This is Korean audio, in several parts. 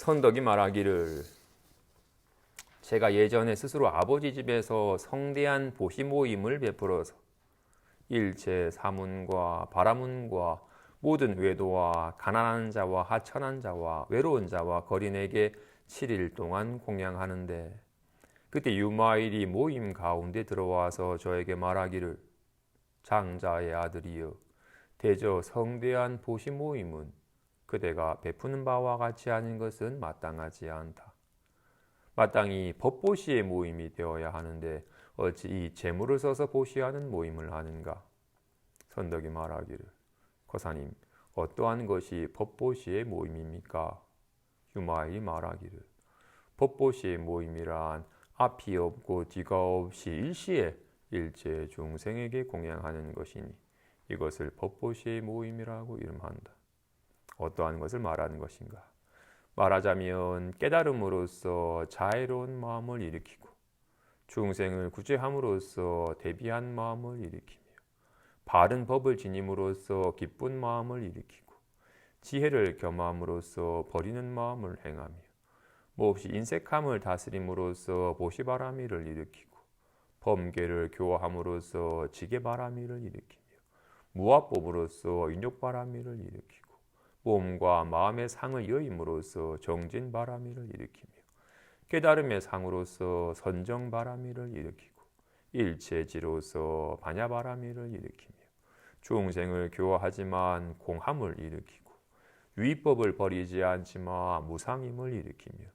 선덕이 말하기를 제가 예전에 스스로 아버지 집에서 성대한 보시 모임을 베풀어서 일체 사문과 바라문과 모든 외도와 가난한 자와 하천한 자와 외로운 자와 거린에게 7일 동안 공양하는데 그때 유마일이 모임 가운데 들어와서 저에게 말하기를 장자의 아들이여 대저 성대한 보시 모임은 그대가 베푸는 바와 같이 하는 것은 마땅하지 않다. 마땅히 법보시의 모임이 되어야 하는데 어찌 이 재물을 써서 보시하는 모임을 하는가? 선덕이 말하기를 거사님 어떠한 것이 법보시의 모임입니까? 유마일이 말하기를 법보시의 모임이란 앞이 없고 뒤가 없이 일시에 일체 중생에게 공양하는 것이니 이것을 법보시의 모임이라고 이름한다. 어떠한 것을 말하는 것인가? 말하자면 깨달음으로써 자애로운 마음을 일으키고 중생을 구제함으로써 대비한 마음을 일으키며 바른 법을 지님으로써 기쁜 마음을 일으키고 지혜를 겸함으로써 버리는 마음을 행하며 몹시 인색함을 다스림으로써 보시바라미를 일으키고 범계를 교화함으로써 지게바라미를 일으키며 무화법으로써 인욕바라미를 일으키고 몸과 마음의 상을 여임으로써 정진바라미를 일으키며 깨달음의 상으로서 선정바라미를 일으키고 일체지로서 반야바라미를 일으키며 중생을 교화하지만 공함을 일으키고 위법을 버리지 않지만 무상임을 일으키며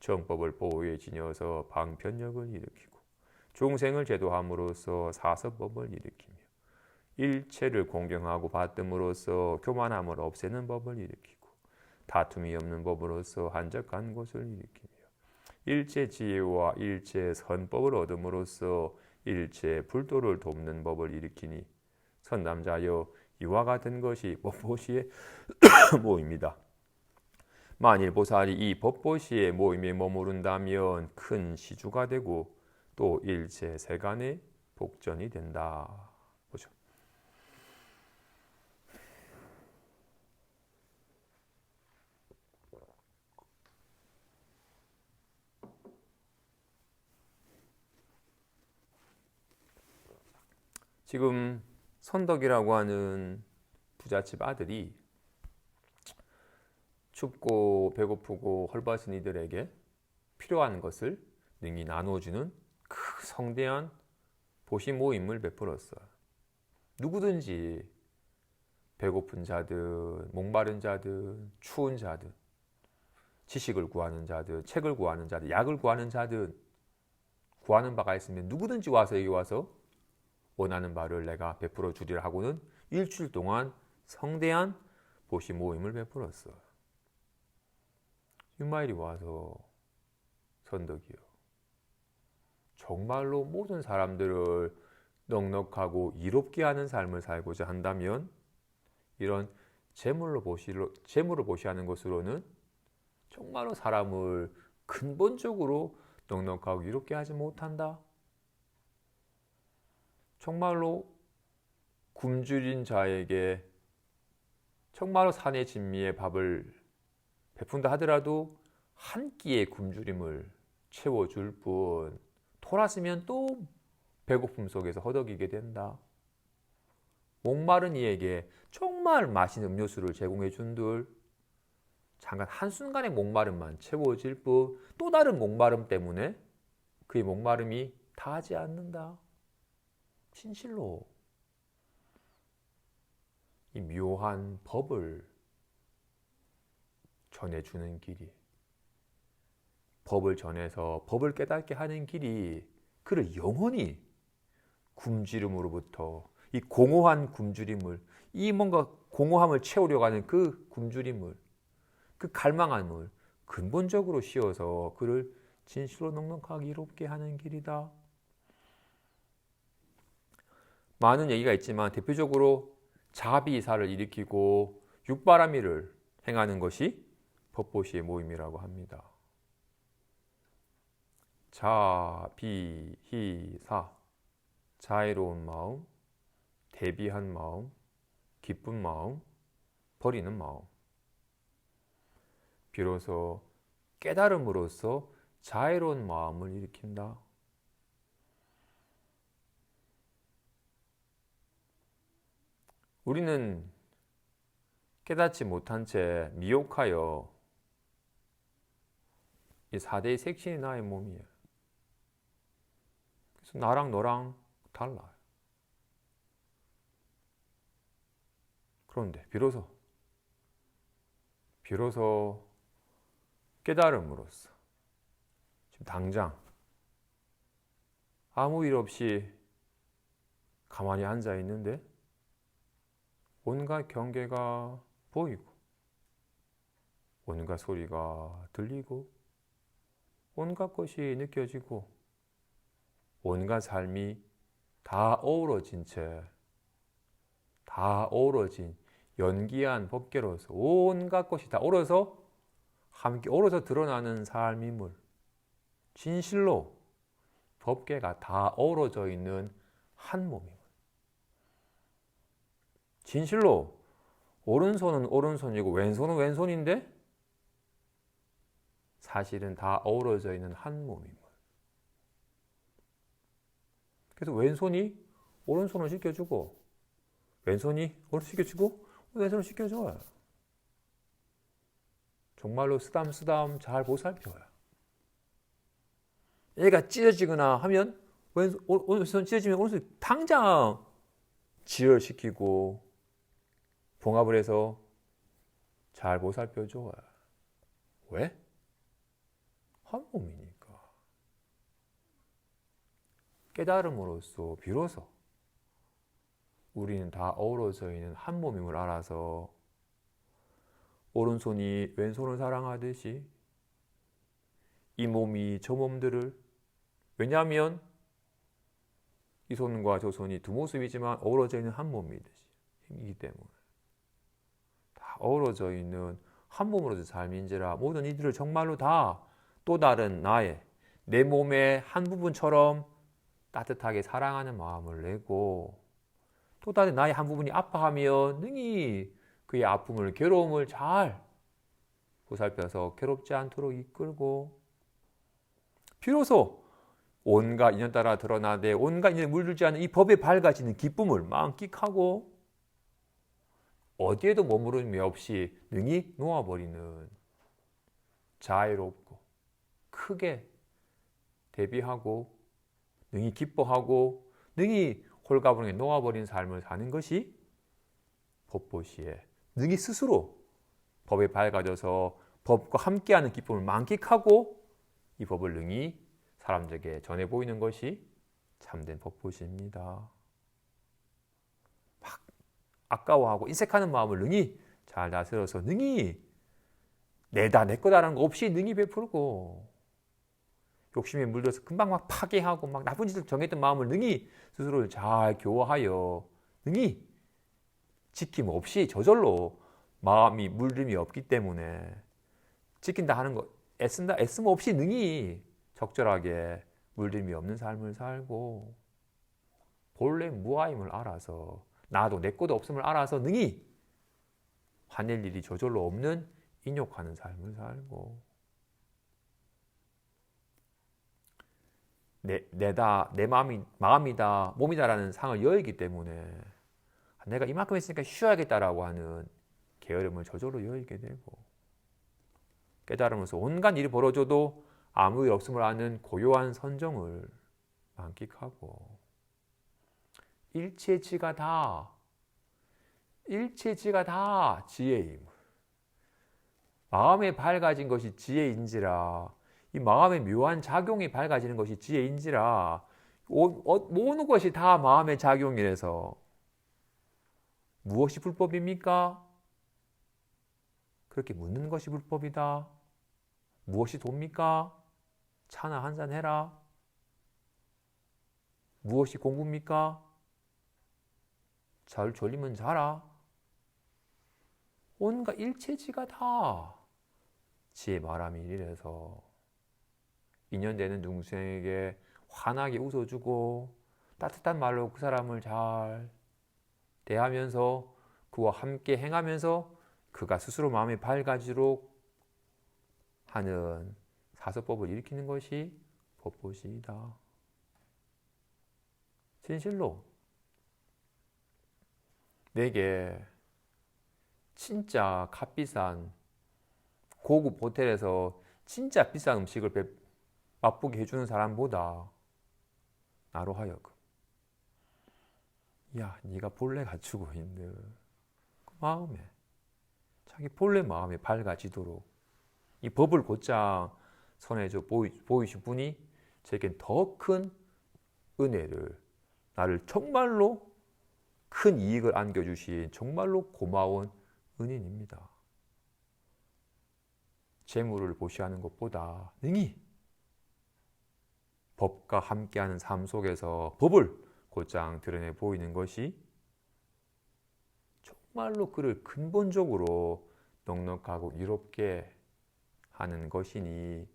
정법을 보호에 지녀서 방편력을 일으키고 중생을 제도함으로써 사서법을 일으키며 일체를 공경하고 받듬으로써 교만함을 없애는 법을 일으키고 다툼이 없는 법으로써 한적한 곳을 일으키며 일체 지혜와 일체 선법을 얻음으로써 일체 불도를 돕는 법을 일으키니 선남자여 이와 같은 것이 법보시의 모임이다. 만일 보살이 이 법보시의 모임에 머무른다면 큰 시주가 되고 또 일체 세간의 복전이 된다. 보죠. 지금 선덕이라고 하는 부잣집 아들이 춥고 배고프고 헐벗은 이들에게 필요한 것을 능히 나눠주는 그 성대한 보시 모임을 베풀었어요. 누구든지 배고픈 자든 목마른 자든 추운 자든 지식을 구하는 자든 책을 구하는 자든 약을 구하는 자든 구하는 바가 있으면 누구든지 와서 여기 와서 원하는 바를 내가 베풀어 주리라 하고는 일주일 동안 성대한 보시 모임을 베풀었어요. 유마일이 와서 선덕이요. 정말로 모든 사람들을 넉넉하고 이롭게 하는 삶을 살고자 한다면 이런 재물을 보시하는 것으로는 정말로 사람을 근본적으로 넉넉하고 이롭게 하지 못한다. 정말로 굶주린 자에게 정말로 산의 진미의 밥을 베푼다 하더라도 한 끼의 굶주림을 채워줄 뿐 돌아서면 또 배고픔 속에서 허덕이게 된다. 목마른 이에게 정말 맛있는 음료수를 제공해 준들 잠깐 한순간의 목마름만 채워질 뿐 또 다른 목마름 때문에 그의 목마름이 다하지 않는다. 진실로 이 묘한 법을 전해주는 길이 법을 전해서 법을 깨닫게 하는 길이 그를 영원히 굶주림으로부터 이 공허한 굶주림을 이 뭔가 공허함을 채우려고 하는 그 굶주림을 그 갈망함을 근본적으로 씌워서 그를 진실로 넉넉하게 이롭게 하는 길이다. 많은 얘기가 있지만 대표적으로 자비이사를 일으키고 육바라미를 행하는 것이 법보시의 모임이라고 합니다. 자비희사 자애로운 마음, 대비한 마음, 기쁜 마음, 버리는 마음. 비로소 깨달음으로써 자애로운 마음을 일으킨다. 우리는 깨닫지 못한 채 미혹하여 이 4대의 색신이 나의 몸이에요. 그래서 나랑 너랑 달라요. 그런데 비로소 깨달음으로써 지금 당장 아무 일 없이 가만히 앉아 있는데 온갖 경계가 보이고 온갖 소리가 들리고 온갖 것이 느껴지고 온갖 삶이 다 어우러진 연기한 법계로서 온갖 것이 다 함께 어우러져 드러나는 삶임을 진실로 법계가 다 어우러져 있는 한 몸임을 진실로 오른손은 오른손이고 왼손은 왼손인데 사실은 다 어우러져 있는 한 몸임을. 그래서 왼손이 오른손을 씻겨주고 왼손이 오른손을 씻겨주고 왼손을 씻겨줘요. 정말로 쓰담쓰담 잘 보살펴요. 얘가 찢어지거나 하면 왼손 찢어지면 오른손이 당장 지혈시키고 봉합을 해서 잘 보살펴줘요. 왜? 한 몸이니까. 깨달음으로써 비로소 우리는 다 어우러져 있는 한 몸임을 알아서 오른손이 왼손을 사랑하듯이 이 몸이 저 몸들을, 왜냐하면 이 손과 저 손이 두 모습이지만 어우러져 있는 한 몸이기 때문에 다 어우러져 있는 한 몸으로서 삶인지라 모든 이들을 정말로 다 또 다른 내 몸의 한 부분처럼 따뜻하게 사랑하는 마음을 내고 또 다른 나의 한 부분이 아파하며 능히 그의 아픔을 괴로움을 잘 보살펴서 괴롭지 않도록 이끌고 비로소 온갖 인연 따라 드러나되 온갖 인연에 물들지 않은 이 법에 밝아지는 기쁨을 만끽하고 어디에도 머무름이 없이 능히 놓아버리는 자애롭고 크게 대비하고 능히 기뻐하고 능히 홀가분하게 놓아버린 삶을 사는 것이 법보시에 능히 스스로 법에 밝아져서 법과 함께하는 기쁨을 만끽하고 이 법을 능히 사람들에게 전해 보이는 것이 참된 법보시입니다. 막 아까워하고 인색하는 마음을 능히 잘 다스려서 능히 내다 내 거다라는 거 없이 능히 베풀고 욕심에 물들어서 금방 막 파괴하고 막 나쁜 짓을 정했던 마음을 능히 스스로를 잘 교화하여 능히 지킴 없이 저절로 마음이 물듦이 없기 때문에 지킨다 하는 거 애씀 없이 능히 적절하게 물듦이 없는 삶을 살고 본래 무아임을 알아서 나도 내 것도 없음을 알아서 능히 화낼 일이 저절로 없는 인욕하는 삶을 살고 내다, 내 마음이다, 몸이다라는 상을 여의기 때문에 내가 이만큼 했으니까 쉬어야겠다라고 하는 게으름을 저절로 여의게 되고 깨달으면서 온갖 일이 벌어져도 아무 일 없음을 아는 고요한 선정을 만끽하고 일체지가 다 지혜임. 마음에 밝아진 것이 지혜인지라 이 마음의 묘한 작용이 밝아지는 것이 지혜인지라 모든 것이 다 마음의 작용이라서 무엇이 불법입니까? 그렇게 묻는 것이 불법이다. 무엇이 돕니까? 차나 한잔 해라. 무엇이 공부입니까? 잘 졸리면 자라. 온갖 일체지가 다 지혜 말함이 이래서 인연되는 중생에게 환하게 웃어주고 따뜻한 말로 그 사람을 잘 대하면서 그와 함께 행하면서 그가 스스로 마음이 밝아지도록 하는 사서법을 일으키는 것이 법보시이다. 진실로 내게 진짜 값비싼 고급 호텔에서 진짜 비싼 음식을 맛보게 해주는 사람보다 나로 하여금 야, 네가 본래 갖추고 있는 그 마음에 자기 본래 마음이 밝아지도록 이 법을 곧장 손에 보이신 분이 제겐 더 큰 은혜를 나를 정말로 큰 이익을 안겨주신 정말로 고마운 은인입니다. 재물을 보시하는 것보다 능히 법과 함께하는 삶 속에서 법을 곧장 드러내 보이는 것이 정말로 그를 근본적으로 넉넉하고 이롭게 하는 것이니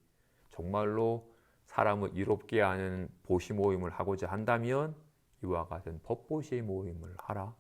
정말로 사람을 이롭게 하는 보시 모임을 하고자 한다면 이와 같은 법보시의 모임을 하라.